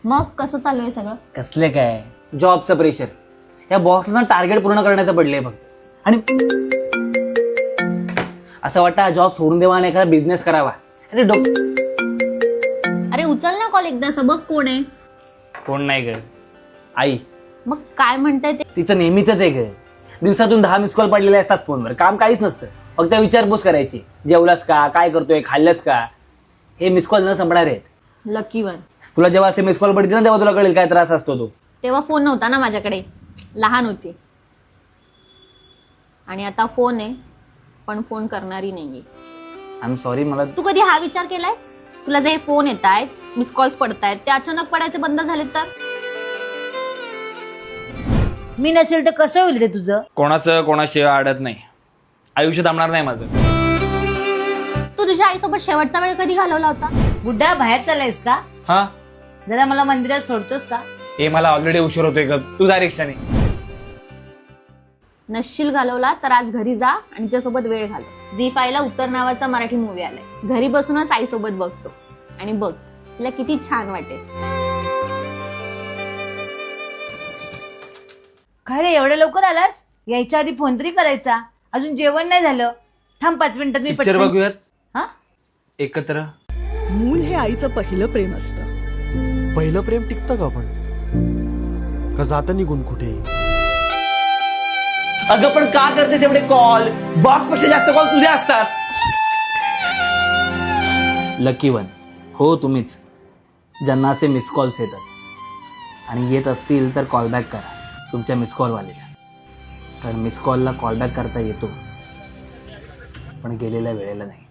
मग कसं चालू आहे सगळं? कसले काय जॉबचं प्रेशर, या बॉसला टार्गेट पूर्ण करण्याचं पडलंय फक्त. आणि असं वाटतं हा जॉब सोडून देवा आणि एखादा बिझनेस करावा. अरे अरे उचल ना कॉल एकदा, बघ कोण आहे. कोण नाही ग, आई. मग काय म्हणताय ते? तिचं नेहमीच आहे ग, दिवसातून 10 मिस कॉल पडलेले असतात फोनवर, काम काहीच नसतं, फक्त विचारपूस करायची. जेवलास का, काय करतोय, खाल्लंच का. हे मिस कॉल न संपणार आहेत. Lucky one. तुला जेव्हा असे मिस कॉल पडतील ना तेव्हा तुला कळेल काय त्रास असतो तो. तेव्हा फोन नव्हता ना माझ्याकडे, लहान होती. आणि आता फोन आहे, पण फोन करणारी नाहीये. I am sorry. मला तू कधी हा विचार केलायस? तुला जे फोन येत आहेत, मिस कॉल्स पडतायत, ते अचानक पडायचे बंद झाले तर? मी नसेल तर कसं होईल ते तुझं? कोणाचं कोणाशिवाय अडत नाही, आयुष्य थांबणार नाही माझं. तू तुझ्या आईसोबत शेवटचा वेळ कधी घालवला होता? बुड्ढा बाहेर चाललायस का? हा, जरा मला मंदिरात सोडतोस का? हे मला ऑलरेडी उशीर होतोय ग, तू जा रिक्षाने. नशील घालवला तर आज घरी जा आणि तिच्यासोबत वेळ घालव. झी5 ला उत्तर नावाचा मराठी मूवी आलाय, घरी बसूनच आईसोबत बघतो आणि बघ तिला किती छान वाटेल. काय रे एवढ्या लवकर आलास? यायच्या आधी फोन तरी करायचा. अजून जेवण नाही झालं. थांब 5 मिनिटात मी पिक्चर पटकन- बघूयात हा? एकत्र. मूल हे आईचं पहिलं प्रेम असतं. पहिलं प्रेम टिकतं का पण, का जातं निघून कुठे? अगं पण का करतेस एवढे कॉल? बॉस पेक्षा जास्त कॉल तुझे असतात. लकी वन हो तुम्हीच, ज्यांना असे मिस कॉल्स येतात. आणि येत असतील तर कॉलबॅक करा तुमच्या मिस कॉलवालेला, कारण मिस कॉलला कॉलबॅक करता येतो पण गेलेल्या वेळेला नाही.